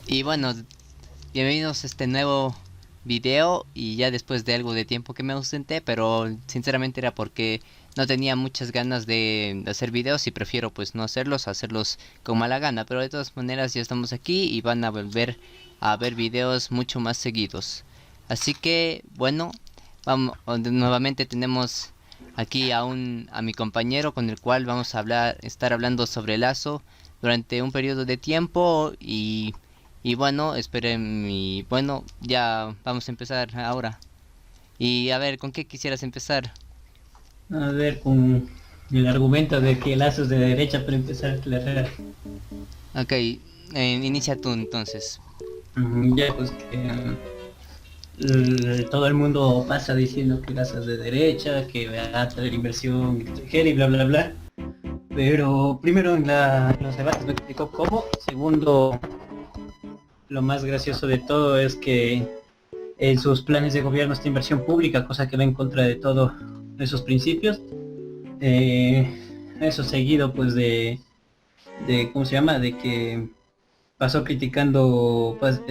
Y bueno, bienvenidos a este nuevo video y ya después de algo de tiempo que me ausenté, pero sinceramente era porque no tenía muchas ganas de hacer videos y prefiero pues no hacerlos, hacerlos con mala gana, pero de todas maneras ya estamos aquí y van a volver a ver videos mucho más seguidos. Así que bueno, vamos, nuevamente tenemos aquí a mi compañero con el cual vamos a estar hablando sobre Lazo durante un periodo de tiempo y bueno, esperen y bueno, ya vamos a empezar ahora. Y a ver, ¿con qué quisieras empezar? A ver, con el argumento de que Lazo es de derecha para empezar a aclarar. Ok, inicia tú entonces. Ya, pues que todo el mundo pasa diciendo que Lazo es de derecha, que va a traer inversión extranjera y bla, bla, bla. Pero primero en los debates me explicó cómo. Segundo, lo más gracioso de todo es que en sus planes de gobierno está inversión pública, cosa que va en contra de todos esos principios. Eso seguido pues ¿cómo se llama? De que pasó criticando pues,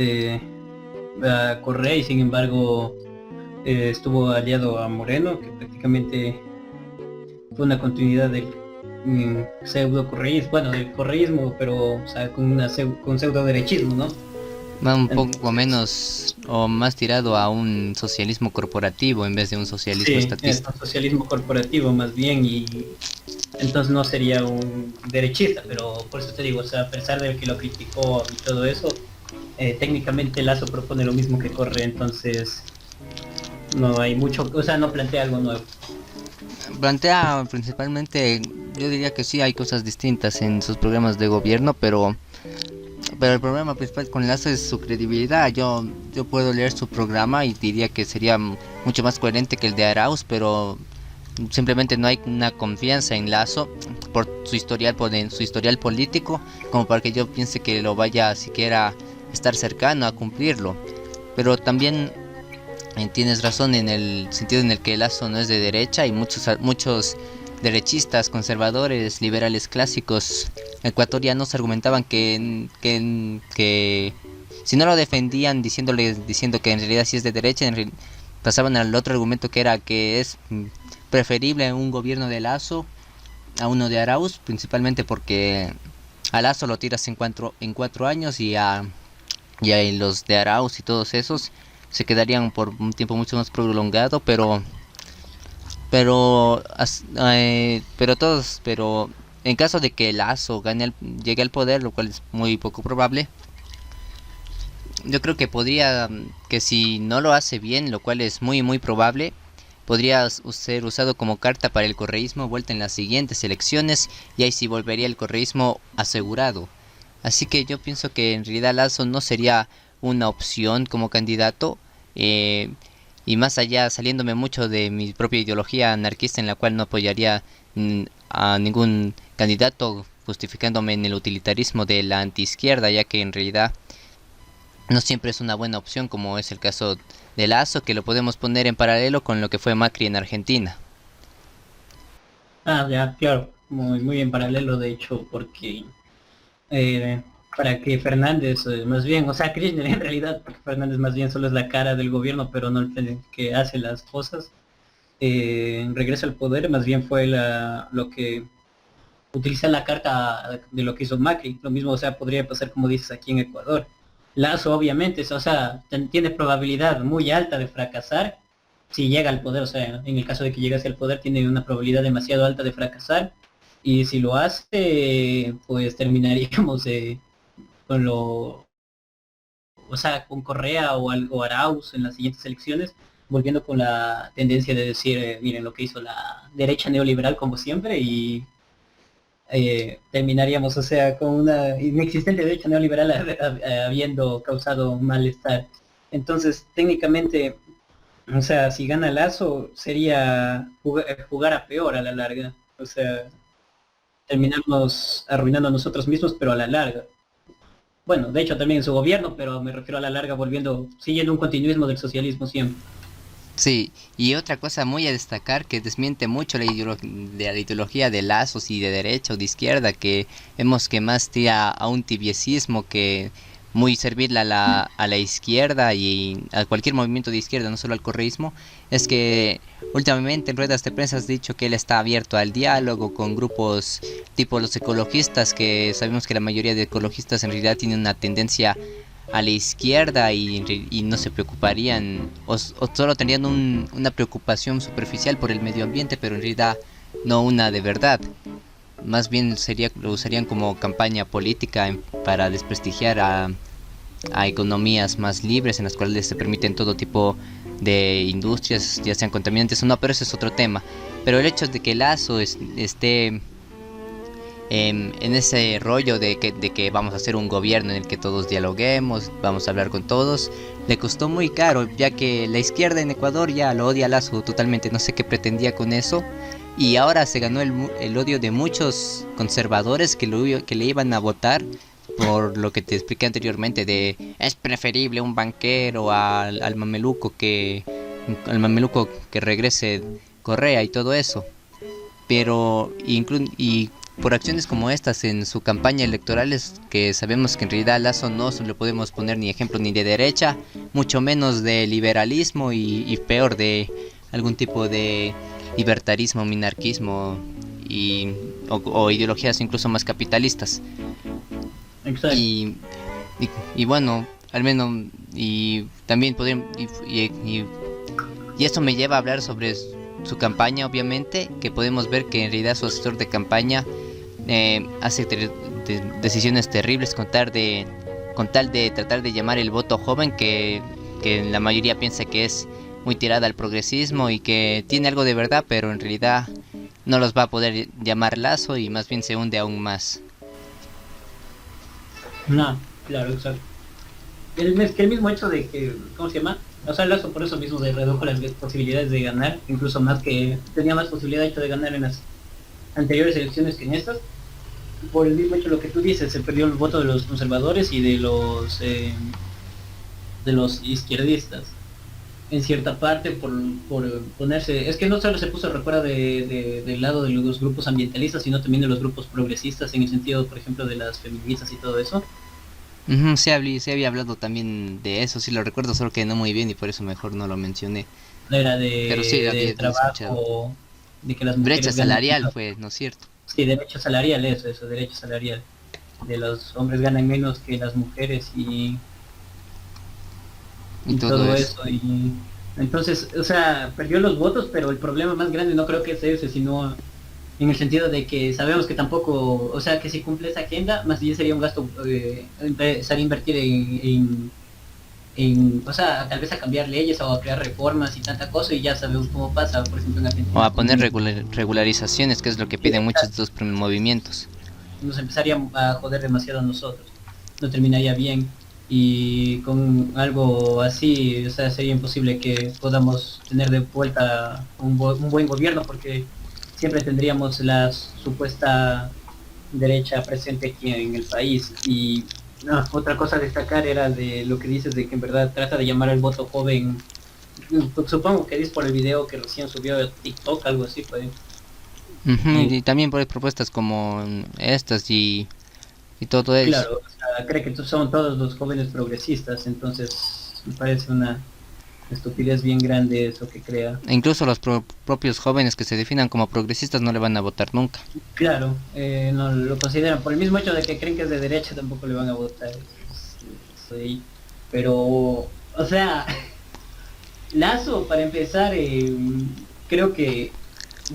a Correa y sin embargo estuvo aliado a Moreno, que prácticamente fue una continuidad del pseudo correísmo, bueno, del correísmo, pero o sea, con pseudo derechismo, ¿no? Va un poco Entonces, menos o más tirado a un socialismo corporativo en vez de un socialismo sí, es estatista. un socialismo corporativo más bien y entonces no sería un derechista, pero por eso te digo, o sea, a pesar de que lo criticó y todo eso, técnicamente Lazo propone lo mismo que Correa, entonces no hay mucho, o sea, no plantea algo nuevo. Plantea principalmente, yo diría que sí hay cosas distintas en sus programas de gobierno, pero el problema principal con Lazo es su credibilidad. Yo puedo leer su programa y diría que sería mucho más coherente que el de Arauz, pero simplemente no hay una confianza en Lazo en su historial político, como para que yo piense que lo vaya siquiera estar cercano a cumplirlo. Pero también tienes razón en el sentido en el que Lazo no es de derecha y muchos derechistas, conservadores, liberales clásicos ecuatorianos argumentaban que si no lo defendían diciendo que en realidad sí es de derecha, pasaban al otro argumento que era que es preferible un gobierno de Lazo a uno de Arauz, principalmente porque a Lazo lo tiras en 4 años y a los de Arauz y todos esos se quedarían por un tiempo mucho más prolongado, pero en caso de que Lazo llegue al poder, lo cual es muy poco probable, yo creo que podría, que si no lo hace bien, lo cual es muy probable, podría ser usado como carta para el correísmo vuelta en las siguientes elecciones y ahí sí volvería el correísmo asegurado. Así que yo pienso que en realidad Lazo no sería una opción como candidato. eh, y más allá, saliéndome mucho de mi propia ideología anarquista en la cual no apoyaría a ningún candidato, justificándome en el utilitarismo de la antiizquierda, ya que en realidad no siempre es una buena opción, como es el caso de Lazo, que lo podemos poner en paralelo con lo que fue Macri en Argentina. Ah, ya, claro, muy en paralelo de hecho, porque eh, para que Fernández, más bien, o sea, Kirchner en realidad, porque Fernández más bien solo es la cara del gobierno, pero no el que hace las cosas, regresa al poder, más bien fue lo que utiliza la carta de lo que hizo Macri, lo mismo, o sea, podría pasar como dices aquí en Ecuador. Lazo, obviamente, o sea, tiene probabilidad muy alta de fracasar si llega al poder, o sea, en el caso de que llegase al poder, tiene una probabilidad demasiado alta de fracasar, y si lo hace, pues terminaríamos con o sea, con Correa o Arauz en las siguientes elecciones, volviendo con la tendencia de decir, miren lo que hizo la derecha neoliberal como siempre, y terminaríamos, o sea, con una inexistente derecha neoliberal habiendo causado malestar. Entonces, técnicamente, o sea, si gana Lazo, sería jugar a peor a la larga. O sea, terminarnos arruinando a nosotros mismos, pero a la larga. Bueno, de hecho también en su gobierno, pero me refiero a la larga volviendo, siguiendo un continuismo del socialismo siempre. Sí, y otra cosa muy a destacar que desmiente mucho de la ideología de Lazos y de derecha o de izquierda, que vemos que más tira a un tibiecismo que muy servir a la izquierda y a cualquier movimiento de izquierda, no solo al correísmo, es que últimamente en ruedas de prensa has dicho que él está abierto al diálogo con grupos tipo los ecologistas, que sabemos que la mayoría de ecologistas en realidad tienen una tendencia a la izquierda y no se preocuparían o solo tendrían una preocupación superficial por el medio ambiente, pero en realidad no una de verdad. Más bien lo usarían como campaña política para desprestigiar a economías más libres en las cuales se permiten todo tipo de industrias, ya sean contaminantes o no, pero ese es otro tema. Pero el hecho de que Lazo esté en ese rollo de que vamos a hacer un gobierno en el que todos dialoguemos, vamos a hablar con todos, le costó muy caro, ya que la izquierda en Ecuador ya lo odia a Lazo totalmente, no sé qué pretendía con eso, y ahora se ganó el odio de muchos conservadores que le iban a votar por lo que te expliqué anteriormente de es preferible un banquero al mameluco que regrese Correa y todo eso. Pero y por acciones como estas en su campaña electoral es que sabemos que en realidad a Lazo no se le podemos poner ni ejemplo ni de derecha, mucho menos de liberalismo y peor de algún tipo de libertarismo, minarquismo o ideologías incluso más capitalistas. Exacto. Y, y bueno, al menos, y también podríamos, y esto me lleva a hablar sobre su campaña, obviamente, que podemos ver que en realidad su asesor de campaña hace decisiones terribles con tal de tratar de llamar el voto joven que la mayoría piensa que es muy tirada al progresismo y que tiene algo de verdad, pero en realidad no los va a poder llamar Lazo y más bien se hunde aún más. No, claro, exacto. Es que el mismo hecho de que, ¿cómo se llama? O sea, Lazo por eso mismo redujo las posibilidades de ganar, incluso más que tenía más posibilidad de hecho de ganar en las anteriores elecciones que en estas, por el mismo hecho lo que tú dices, se perdió el voto de los conservadores y de los izquierdistas en cierta parte por ponerse, es que no solo se puso recuerda del lado de los grupos ambientalistas, sino también de los grupos progresistas, en el sentido, por ejemplo, de las feministas y todo eso. Ujú, se había hablado también de eso, sí lo recuerdo, solo que no muy bien y por eso mejor no lo mencioné. Era Pero sí, de había escuchado. trabajo, de que las Brecha mujeres ganan salarial menos. fue, ¿no es cierto? Sí, derecho salarial, eso, derecho salarial. De los hombres ganan menos que las mujeres Y y todo todo eso. eso. Y entonces, o sea, perdió los votos, pero el problema más grande no creo que es ese, sino en el sentido de que sabemos que tampoco, o sea, que si cumple esa agenda, más bien sería un gasto, empezar a invertir o sea, tal vez a cambiar leyes o a crear reformas y tanta cosa, y ya sabemos cómo pasa, por ejemplo, en O Argentina a poner con... regularizaciones, que es lo que Sí, piden muchos de estos movimientos. nos empezaría a joder demasiado a nosotros, no terminaría bien, y con algo así, o sea, sería imposible que podamos tener de vuelta un buen gobierno, porque siempre tendríamos la supuesta derecha presente aquí en el país. Y no, otra cosa a destacar era de lo que dices de que en verdad trata de llamar al voto joven. Supongo que dices por el video que recién subió a TikTok, algo así, pues. Ujú, Y y también por propuestas como estas y todo eso. claro, o sea, cree que son todos los jóvenes progresistas, entonces me parece una estupidez bien grande eso que crea. E incluso los propios jóvenes que se definan como progresistas no le van a votar nunca. Claro, no lo consideran, por el mismo hecho de que creen que es de derecha, tampoco le van a votar. Pero, o sea, Lazo, para empezar, creo que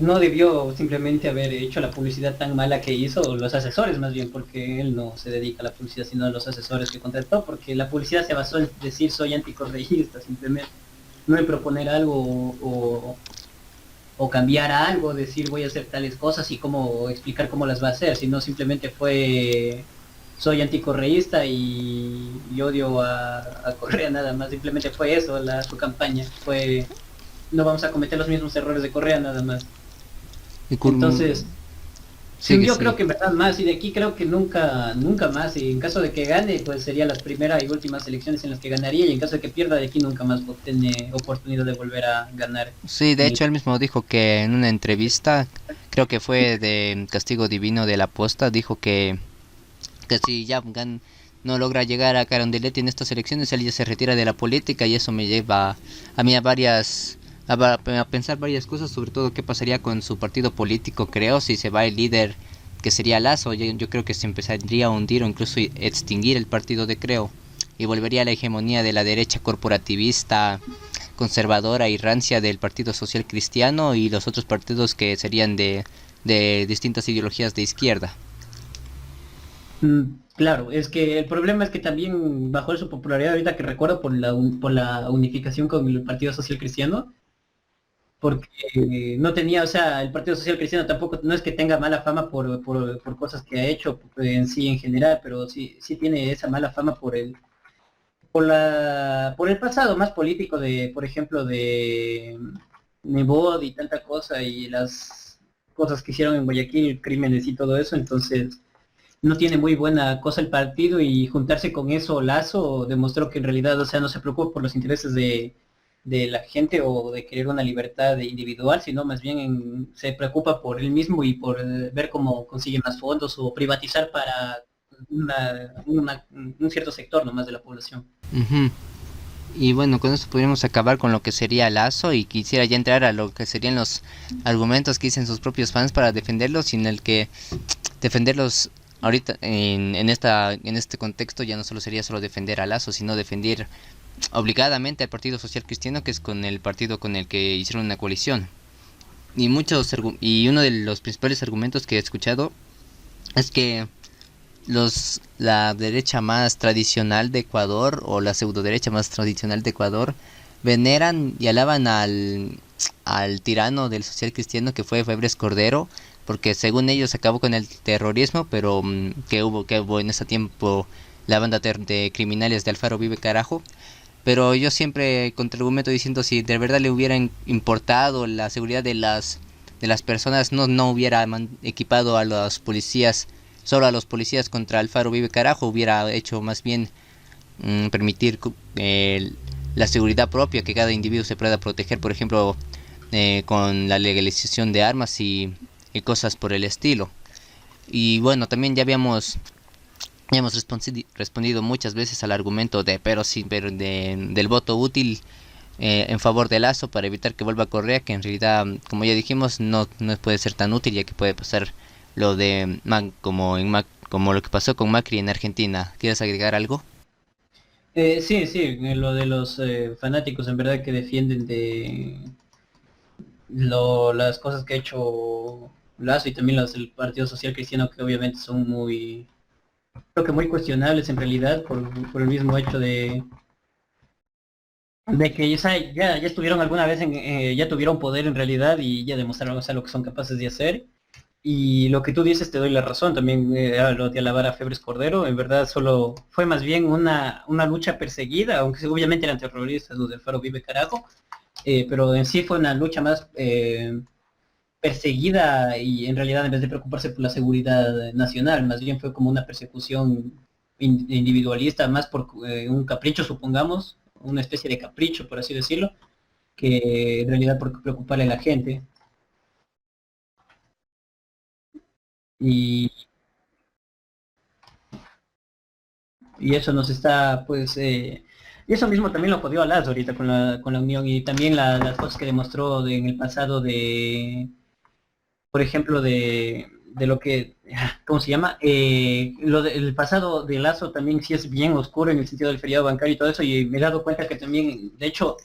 no debió simplemente haber hecho la publicidad tan mala que hizo, los asesores más bien, porque él no se dedica a la publicidad, sino a los asesores que contrató, porque la publicidad se basó en decir soy anticorreísta, simplemente, no en proponer algo o cambiar algo, decir voy a hacer tales cosas y cómo explicar cómo las va a hacer, sino simplemente fue soy anticorreísta y odio a Correa nada más, simplemente fue eso su campaña, fue no vamos a cometer los mismos errores de Correa nada más. Y Entonces, sigue, yo creo sigue. que en verdad más, y de aquí creo que nunca más, y en caso de que gane, pues serían las primeras y últimas elecciones en las que ganaría, y en caso de que pierda, de aquí nunca más tiene oportunidad de volver a ganar. Sí, de En el... hecho él mismo dijo que en una entrevista, creo que fue de Castigo Divino de la Posta, dijo que si ya no logra llegar a Carondelet en estas elecciones, él ya se retira de la política y eso me lleva a mí a varias a pensar varias cosas, sobre todo qué pasaría con su partido político, creo, si se va el líder que sería Lazo. Yo creo que se empezaría a hundir o incluso extinguir el partido de Creo y volvería a la hegemonía de la derecha corporativista, conservadora y rancia del Partido Social Cristiano y los otros partidos que serían de distintas ideologías de izquierda. Claro, es que el problema es que también bajó su popularidad ahorita que recuerdo por por la unificación con el Partido Social Cristiano, porque no tenía, o sea, el Partido Social Cristiano tampoco, no es que tenga mala fama por cosas que ha hecho en sí en general, pero sí tiene esa mala fama por el pasado más político de, por ejemplo, de Nebot y tanta cosa y las cosas que hicieron en Guayaquil, crímenes y todo eso, entonces no tiene muy buena cosa el partido y juntarse con eso Lazo demostró que en realidad, o sea, no se preocupa por los intereses de la gente o de querer una libertad individual, sino más bien se preocupa por él mismo y por ver cómo consigue más fondos o privatizar para un cierto sector nomás de la población. Ujú. Y bueno, con esto podríamos acabar con lo que sería Lazo y quisiera ya entrar a lo que serían los argumentos que dicen sus propios fans para defenderlos, sin el que defenderlos ahorita en este contexto ya no solo sería solo defender a Lazo, sino defender obligadamente al Partido Social Cristiano, que es con el partido con el que hicieron una coalición. Y uno de los principales argumentos que he escuchado es que la derecha más tradicional de Ecuador o la pseudo derecha más tradicional de Ecuador veneran y alaban al tirano del social cristiano que fue Febres Cordero, porque según ellos acabó con el terrorismo, pero que hubo en ese tiempo la banda de criminales de Alfaro Vive Carajo. Pero yo siempre contraargumento diciendo, si de verdad le hubieran importado la seguridad de las personas, no hubiera equipado a los policías, solo a los policías contra Alfaro Vive Carajo, hubiera hecho más bien permitir la seguridad propia, que cada individuo se pueda proteger, por ejemplo, con la legalización de armas y cosas por el estilo. Y bueno, también ya hemos respondido muchas veces al argumento del voto útil en favor de Lazo para evitar que vuelva a Correa, que en realidad, como ya dijimos, no puede ser tan útil, ya que puede pasar lo de como lo que pasó con Macri en Argentina. ¿Quieres agregar algo? Sí, lo de los fanáticos en verdad que defienden de las cosas que ha hecho Lazo y también las del Partido Social Cristiano, que obviamente son muy, creo que muy cuestionables en realidad por el mismo hecho de que ya estuvieron alguna vez ya tuvieron poder en realidad y ya demostraron, o sea, lo que son capaces de hacer. Y lo que tú dices te doy la razón, también lo de alabar a Febres Cordero, en verdad solo fue más bien una lucha perseguida, aunque obviamente eran terroristas los del Faro Vive Carajo, pero en sí fue una lucha más perseguida y en realidad en vez de preocuparse por la seguridad nacional, más bien fue como una persecución individualista, más por un capricho, supongamos, una especie de capricho, por así decirlo, que en realidad por preocuparle a la gente. Y, y eso nos está, pues, y eso mismo también lo jodió a Lazo ahorita con la unión y también las cosas que demostró en el pasado por ejemplo, de lo que, ¿cómo se llama? El pasado de Lazo también sí es bien oscuro en el sentido del feriado bancario y todo eso, y me he dado cuenta que también, de hecho,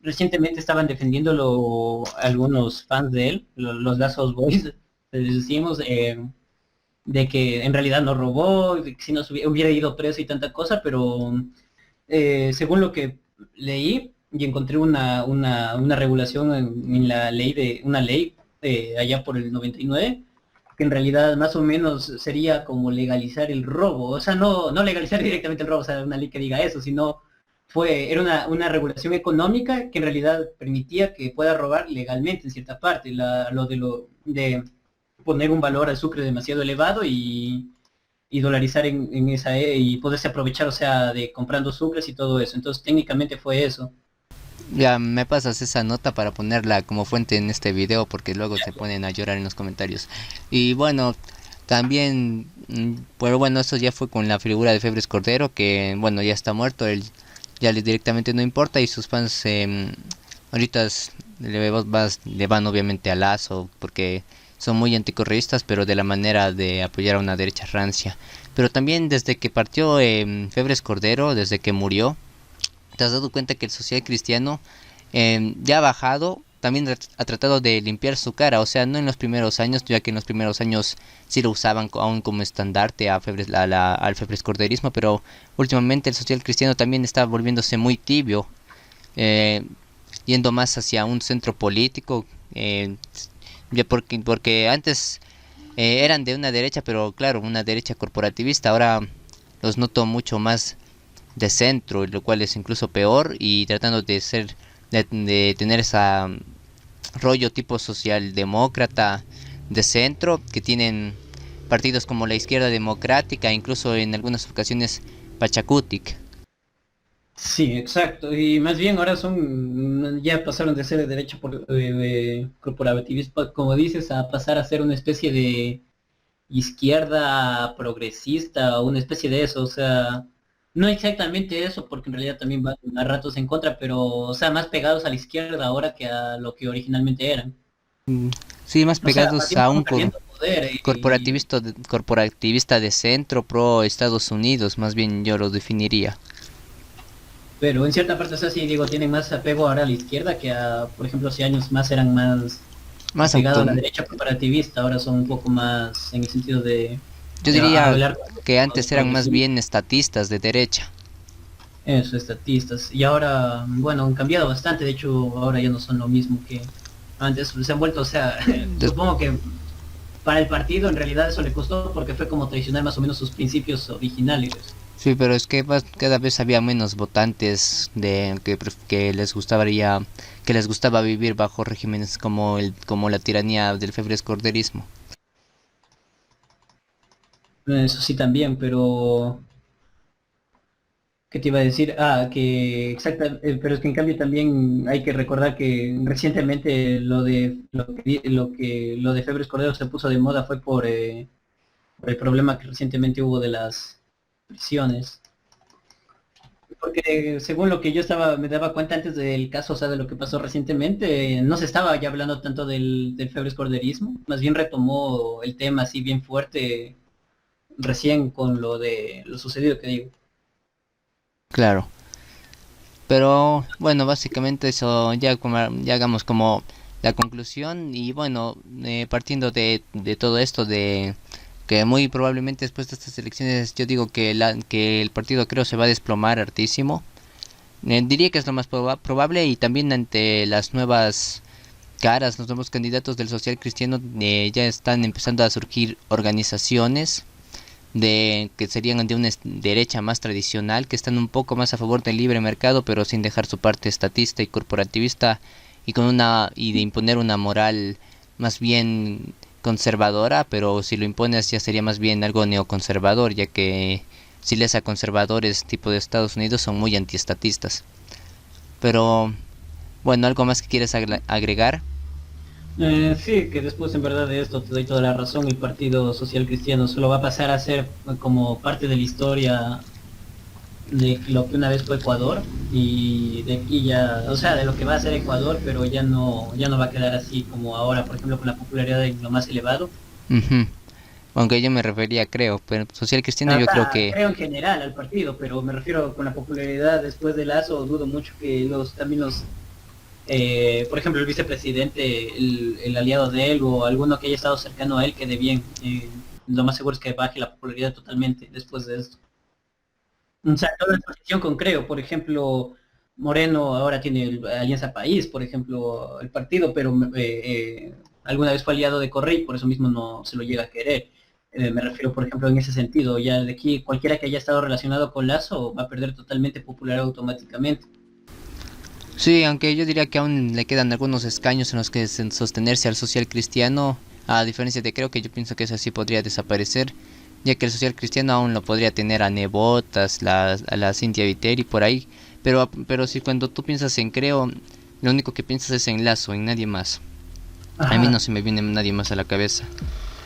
recientemente estaban defendiéndolo algunos fans de él, los Lazos Boys, les decimos, de que en realidad no robó, de que si no hubiera ido preso y tanta cosa, pero según lo que leí y encontré una regulación en la ley una ley allá por el 99, que en realidad más o menos sería como legalizar el robo, o sea, no legalizar directamente el robo, o sea, una ley que diga eso, sino era una regulación económica que en realidad permitía que pueda robar legalmente en cierta parte, de poner un valor al sucre demasiado elevado y dolarizar en esa y poderse aprovechar, o sea, de comprando sucres y todo eso. Entonces técnicamente fue eso. Ya me pasas esa nota para ponerla como fuente en este video porque luego se ponen a llorar en los comentarios. Y bueno, También, pero bueno, eso ya fue con la figura de Febres Cordero, que bueno, ya está muerto, él ya directamente no importa y sus fans ahorita le van obviamente a Lazo porque son muy anticorreístas, pero de la manera de apoyar a una derecha rancia. Pero también desde que partió Febres Cordero, desde que murió, te has dado cuenta que el social cristiano ya ha bajado, también ha tratado de limpiar su cara, o sea, no en los primeros años, ya que en los primeros años sí lo usaban aún como estandarte al febrescorderismo, pero últimamente el social cristiano también está volviéndose muy tibio, eh, yendo más hacia un centro político, ya porque antes eran de una derecha, pero claro, una derecha corporativista, ahora los noto mucho más de centro, lo cual es incluso peor y tratando de tener esa rollo tipo socialdemócrata de centro que tienen partidos como la izquierda democrática, incluso en algunas ocasiones Pachacutic. Sí, exacto. Y más bien ahora ya pasaron de ser de derecha corporativista, como dices, a pasar a ser una especie de izquierda progresista o una especie de eso. O sea, no exactamente eso, porque en realidad también van a ratos en contra, pero, o sea, más pegados a la izquierda ahora que a lo que originalmente eran. Sí, más O sea, pegados más bien a como un perdiendo poder corporativista de centro pro Estados Unidos, más bien yo lo definiría. pero en cierta parte, o sea, sí, digo, tienen más apego ahora a la izquierda que a, por ejemplo, hace años más eran más Más apegado auto, a la derecha corporativista, ahora son un poco más en el sentido de yo a diría hablar que de antes eran más progresismo, bien estatistas de derecha. eso, estatistas. Y ahora, bueno, han cambiado bastante, de hecho, ahora ya no son lo mismo que antes, se han vuelto, o sea, Des- supongo que para el partido en realidad eso le costó porque fue como traicionar más o menos sus principios originales. Sí, pero es que cada vez había menos votantes que les gustaba vivir bajo regímenes como la tiranía del febrescorderismo. Eso sí también, pero ¿qué te iba a decir? Ah, que exacta, pero es que en cambio también hay que recordar que recientemente lo de Febres Cordero se puso de moda fue por el problema que recientemente hubo de las prisiones. Porque según lo que me daba cuenta antes del caso, o sea, de lo que pasó recientemente, no se estaba ya hablando tanto del Febres Corderismo, más bien retomó el tema así bien fuerte recién con lo de lo sucedido que digo. Claro. Pero bueno, básicamente eso ya hagamos como la conclusión y bueno, partiendo de todo esto de que muy probablemente después de estas elecciones yo digo que el partido creo se va a desplomar hartísimo. Diría que es lo más probable y también ante las nuevas caras, los nuevos candidatos del social cristiano ya están empezando a surgir organizaciones de que serían de una derecha más tradicional, que están un poco más a favor del libre mercado, pero sin dejar su parte estatista y corporativista y de imponer una moral más bien conservadora, pero si lo impones ya sería más bien algo neoconservador, ya que si lees a conservadores tipo de Estados Unidos son muy antiestatistas. Pero bueno, algo más que quieres agregar. Sí, que después en verdad de esto te doy toda la razón, el Partido Social Cristiano solo va a pasar a ser como parte de la historia de lo que una vez fue Ecuador y de aquí ya, o sea, de lo que va a ser Ecuador, pero ya no va a quedar así como ahora, por ejemplo, con la popularidad en lo más elevado. Ujú. Aunque yo me refería, creo, pero social cristiano O yo creo sea, que creo en general al partido, pero me refiero con la popularidad después de Lazo, dudo mucho que por ejemplo, el vicepresidente, el aliado de él o alguno que haya estado cercano a él quede bien. Lo más seguro es que baje la popularidad totalmente después de esto. O sea, toda la posición con Creo, por ejemplo, Moreno ahora tiene Alianza País, por ejemplo, el partido, pero alguna vez fue aliado de Correa, por eso mismo no se lo llega a querer. Me refiero, por ejemplo, en ese sentido, ya de aquí cualquiera que haya estado relacionado con Lazo va a perder totalmente popularidad automáticamente. sí, aunque yo diría que aún le quedan algunos escaños en los que sostenerse al social cristiano, a diferencia de creo que yo pienso que eso sí podría desaparecer, ya que el social cristiano aún lo podría tener a Nebotas, a la Cintia Viteri por ahí, pero si cuando tú piensas en creo, lo único que piensas es en Lazo, en nadie más. A mí Ajá. no se me viene nadie más a la cabeza.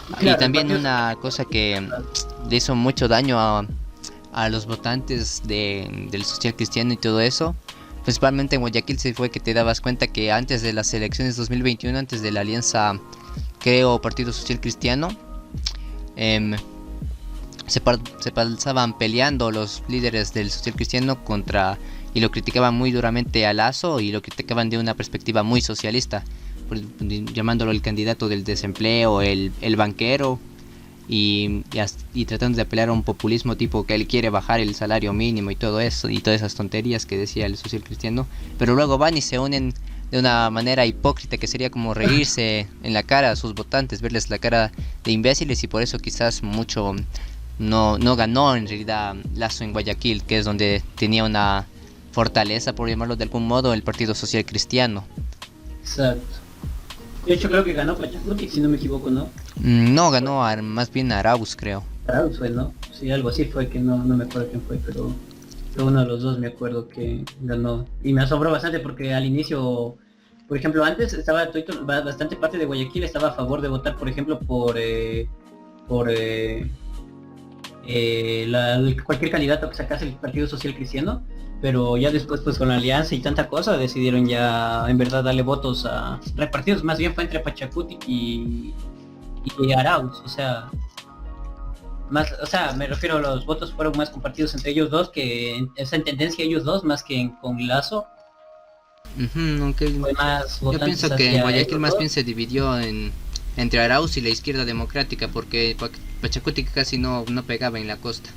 Y Claro, el también partido... una cosa que le hizo mucho daño a los votantes del social cristiano y todo eso, principalmente en Guayaquil, se fue que te dabas cuenta que antes de las elecciones 2021, antes de la alianza, creo, Partido Social Cristiano, em, se pasaban peleando los líderes del social cristiano contra, y lo criticaban muy duramente a Lazo, y lo criticaban de una perspectiva muy socialista, llamándolo el candidato del desempleo, el banquero, y tratando de apelar a un populismo tipo que él quiere bajar el salario mínimo y todo eso, y todas esas tonterías que decía el social cristiano. Pero luego van y se unen de una manera hipócrita, que sería como reírse en la cara a sus votantes, verles la cara de imbéciles, y por eso quizás mucho no ganó en realidad Lazo en Guayaquil, que es donde tenía una fortaleza, por llamarlo de algún modo, el Partido Social Cristiano. Exacto. De hecho creo que ganó Pachacuti, si no me equivoco, ¿no? No, ganó más bien Arauz, creo. Arauz fue, ¿no? Sí, algo así fue, que no me acuerdo quién fue, pero uno de los dos me acuerdo que ganó. Y me asombró bastante porque al inicio, por ejemplo, antes estaba bastante parte de Guayaquil estaba a favor de votar, por ejemplo, por cualquier candidato que sacase el Partido Social Cristiano, pero ya después pues con la alianza y tanta cosa decidieron ya en verdad darle votos a repartidos, más bien fue entre Pachacuti y Arauz, o sea, más, o sea, me refiero a los votos fueron más compartidos entre ellos dos, que es en tendencia ellos dos más que con Lazo, Aunque fue más yo votantes pienso que en hacia Guayaquil ellos más bien dos. se dividió entre Arauz y la izquierda democrática, porque Pachacuti casi no pegaba en la costa.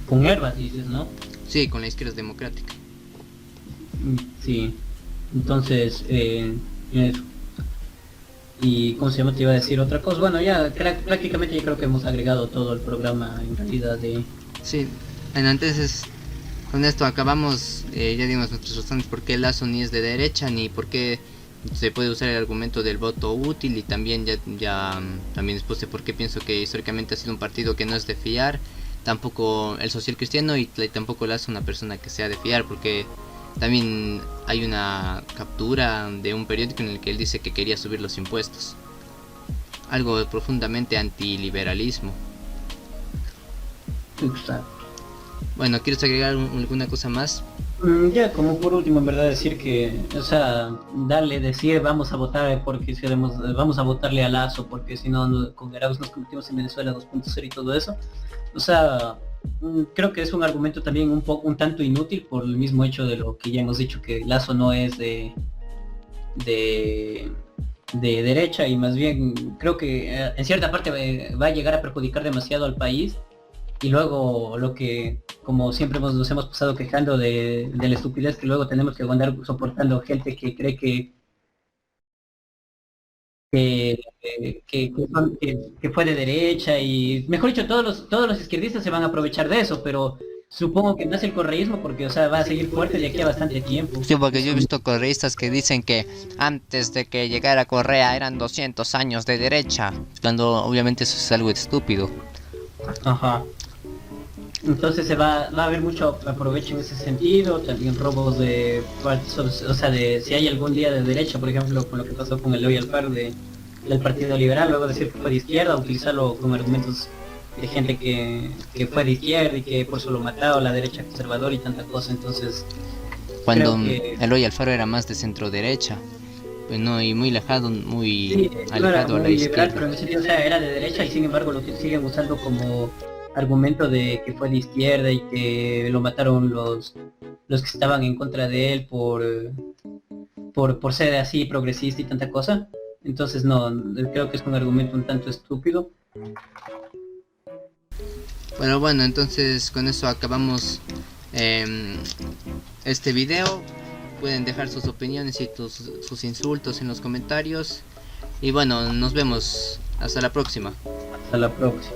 Con Herbas dices, ¿no? Sí, con la izquierda democrática. Sí, entonces, eso. Y cómo se llama, te iba a decir otra cosa. Bueno, ya prácticamente yo creo que hemos agregado todo el programa en realidad de... Sí, bueno, entonces con esto acabamos, ya dimos nuestras razones por qué Lazo ni es de derecha, ni por qué se puede usar el argumento del voto útil, y también también expuse por qué pienso que históricamente ha sido un partido que no es de fiar, tampoco el social cristiano, y tampoco Lazo una persona que sea de fiar, porque también hay una captura de un periódico en el que él dice que quería subir los impuestos, algo profundamente antiliberalismo. Exacto. Bueno, ¿quieres agregar alguna cosa más? Ya, como por último, en verdad, decir que, o sea, decir vamos a votar porque si queremos, vamos a votarle a Lazo porque si no, con Arauz nos convertimos en Venezuela 2.0 y todo eso. O sea, creo que es un argumento también un tanto inútil por el mismo hecho de lo que ya hemos dicho, que Lazo no es de, de derecha, y más bien creo que en cierta parte va a llegar a perjudicar demasiado al país. Y luego lo que, como siempre nos hemos pasado quejando de la estupidez que luego tenemos que andar soportando gente que cree que fue de derecha, y mejor dicho, todos los izquierdistas se van a aprovechar de eso, pero supongo que no es el correísmo porque, o sea, va a seguir fuerte de aquí a bastante tiempo. Sí, porque yo he Eso, visto correístas que dicen que antes de que llegara Correa eran 200 años de derecha, cuando obviamente eso es algo estúpido. ajá. Entonces va a haber mucho aprovecho en ese sentido, también robos de falsos, o sea, de si hay algún día de derecha, por ejemplo, con lo que pasó con el Eloy Alfaro del Partido Liberal, luego decir que fue de izquierda, utilizarlo como argumentos de gente que fue de izquierda y que por eso lo matado, la derecha conservadora y tanta cosa. Entonces Cuando creo que Eloy Alfaro era más de centro derecha, pues no, y muy alejado, sí, muy no era alejado a la muy liberal, izquierda. pero en ese sentido, o sea, era de derecha, y sin embargo lo que siguen usando como argumento de que fue de izquierda y que lo mataron los que estaban en contra de él por ser así progresista y tanta cosa. Entonces no, creo que es un argumento un tanto estúpido. Pero bueno, entonces con eso acabamos este video. Pueden dejar sus opiniones y sus insultos en los comentarios. Y bueno, nos vemos. Hasta la próxima. Hasta la próxima.